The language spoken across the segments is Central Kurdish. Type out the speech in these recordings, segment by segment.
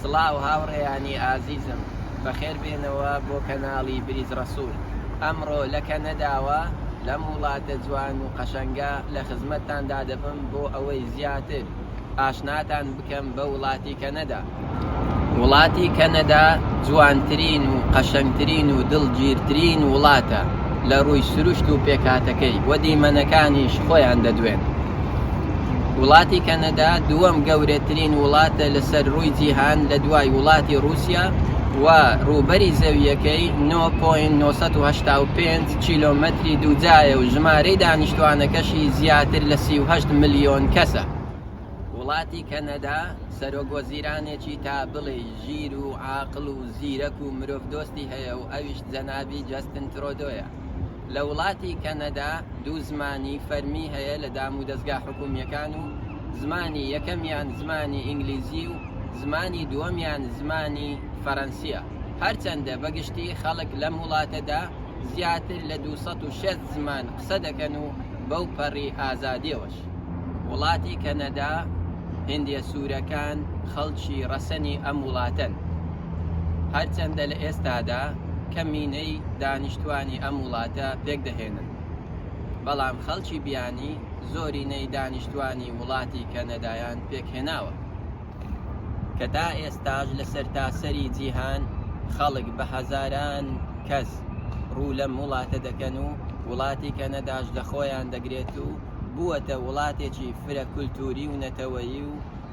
سڵاو هاوڕێیانی ئازیزم، بەخێر بێنەوە بۆ کەناڵی بریز ڕەسوول. ئەمڕۆ لە کەنەداوە لەم وڵاتە جوان و قەشەنگە لە خزمەتتاندا دەبم بۆ ئەوەی زیاتر ئاشناتان بکەم بە وڵاتی کەنەدا. وڵاتی کەنەدا جوانترین و قەشەنگترین و دڵگیرترین وڵاتە لە ڕووی سروشت و پێکاتەکەی و دیمەنەکانیش خۆیان دەدوێن. وڵاتی کەنەدا دووەم گەورەترین وڵاتە لەسەر ڕووی جیهان لە دوای وڵاتی رووسیا و ڕووبەری زەویەکەی 9.985 کیلۆمەتری دووجایە و ژمارەی دانیشتوانەکەشی زیاتر لە 38 ملیۆن کەسە. وڵاتی کەنەدا سەرۆکوەزیرانێکی تا بڵێ ژیر و عاقڵ و زیرەک و مرۆڤدۆستی هەیە و ئەویش جەنابی جەستن ترۆدۆیە. لە وڵاتی کەنەدا دوو زمانی فەرمی هەیە لە دام و دەستگا حکومیەکان و زمانی یەکەمیان زمانی ئینگلیزی و زمانی دووەمیان زمانی فەڕەنسیە. هەرچەندە بەگشتی خەڵک لەم وڵاتەدا زیاتر لە 260 زمان قسە دەکەن و بەو پەڕی ئازادیەوەش. وڵاتی کەنەدا هێندە سوورەکان خەڵکی ڕەسەنی ئەم وڵاتەن، هەرچەندە لە ئێستادا کەمینەی دانیشتوانی ئەم وڵاتە پێک دەهێنن، بەڵام خەڵکی بیانی زۆرینەی دانیشتوانی وڵاتی کەنەدایان پێکهێناوە کە تا ئێستاش لە سەرتاسەری جیهان خەڵک بە هەزاران کەس ڕوو لەم وڵاتە دەکەن و وڵاتی کەنەداش لە خۆیان دەگرێت و بووەتە وڵاتێکی فرە کولتوری و نەتەوەیی و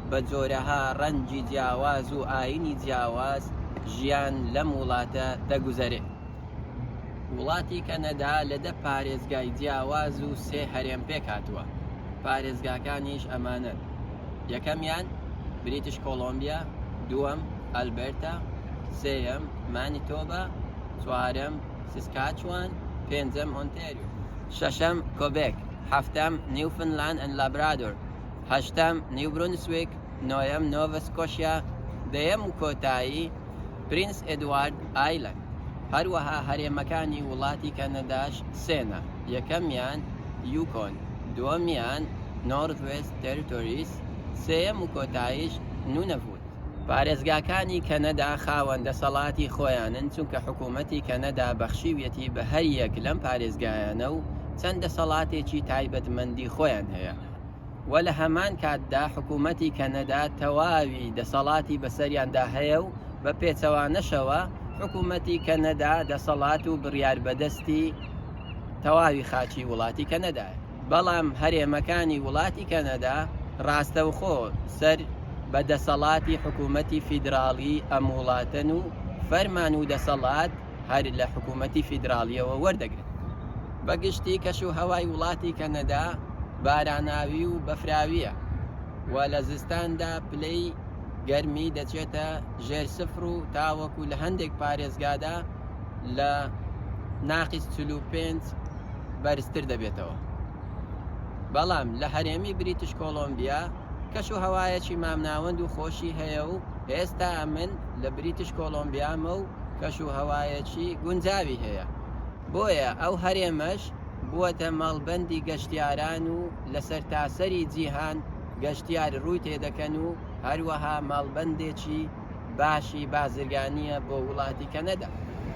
بە جۆرەها ڕەنجی جیاواز و ئاینی جیاواز ژیان لەم وڵاتە دەگوزارێت. وڵاتی کەنەدا لە 10 پارێزگای جیاواز و 3 هەرێم پێک هاتووە. پارێزگاکانیش ئەمانن: یەکەمیان بریتیش کۆلۆمبیا، دووەم ئەلبەرتا، سێیەم مانیتۆبا، چوارەم سسکاچوان، پێنجەم ئۆنتاریۆ، شەشەم کۆبێک، هەفتەم نیوفنلاند ئەند لابرادۆر، هەشتەم نیو برونسویک، نۆیەم نۆڤە سکۆشیا، دەیەم و کۆتایی پرینس ئێدوارد ئایلەند. هەروەها هەرێمەکانی وڵاتی کەنەداش سێنە: یەکەمیان یوکۆن، دووەمیان نۆرث وێست تێریتۆریس، سێیەم و کۆتاییش نونەڤوت. پارێزگاکانی کەنەدا خاوەن دەسەڵاتی خۆیانن، چونکە حکوومەتی کەنەدا بەخشیویەتی بە هەر یەک لەم پارێزگایانە و چەند دەسەڵاتێکی تایبەتمەندی خۆیان هەیە. و لە هەمان کاتدا حکوومەتی کەنەدا تەواوی دەسەڵاتی بەسەریاندا هەیە و بە پێچەوانەشەوە حکوومەتی کەنەدا دەسەڵات و بڕیار بەدەستی تەواوی خاچی وڵاتی کەنەدایە. بەڵام هەرێمەکانی وڵاتی کەنەدا ڕاستەوخۆ سەر بە دەسەڵاتی حکوومەتی فیدراڵی ئەم وڵاتەن و فەرمان و دەسەڵات هەر لە حکوومەتی فیدراڵیەوە وەردەگرێت. بەگشتی کەش و هەوای وڵاتی کەنەدا باراناوی و بەفراویە و لە زستاندا پلەی گەرمی دەچێتە ژێر سفر و تاوەکو لە هەندێک پارێزگادا لە ناقیس 45 بەرزتر دەبێتەوە. بەڵام لە هەرێمی بریتیش کۆلۆمبیا کەش و هەوایەکی مامناوەند و خۆشی هەیە و ئێستا من لە بریتیش کۆلۆمبیامە و کەش و هەوایەکی گونجاوی هەیە. بۆیە ئەو هەرێمەش بووەتە مەڵبەندی گەشتیاران و لە سەرتاسەری جیهان گەشتیار ڕووی تێدەکەن و هەروەها مەڵبەندێکی باشی بازرگانیە بۆ وڵاتی کەنەدا.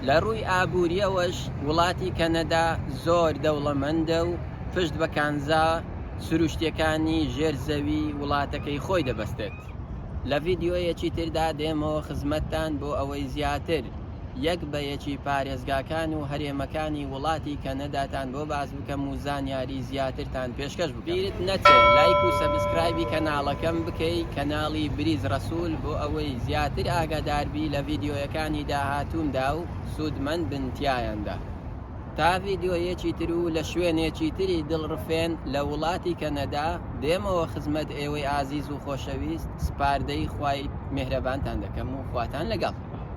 لە ڕووی ئابووریەوەش وڵاتی کەنەدا زۆر دەوڵەمەندە و پشت بە کانزا سروشتیەکانی ژێرزەوی وڵاتەکەی خۆی دەبەستێت. لە ڤیدیۆیەکی تردا دێمەوە خزمەتتان بۆ ئەوەی زیاتر یەک بە یەکی پارێزگاکان و هەرێمەکانی وڵاتی کەنەداتان بۆ باز بکەم و زانیاری زیاترتان پێشکەش بکەم. بیرت نەچێ لایک و سەبسکرایبی کەناڵەکەم بکەی، کەناڵی بریز ڕەسوول، بۆ ئەوەی زیاتر ئاگاداربی لە ڤیدیۆیەکانی داهاتوومدا و سوودمەند بن تایاندا. تا ڤیدیۆیەکی تر و لە شوێنێکی تری دڵڕفێن لە وڵاتی کەنەدا دێمەوە خزمەت ئێوەی ئازیز و خۆشەویست. سپاردەی خوای میهرەبانتان دەکەم و خواتان لەگەڵ.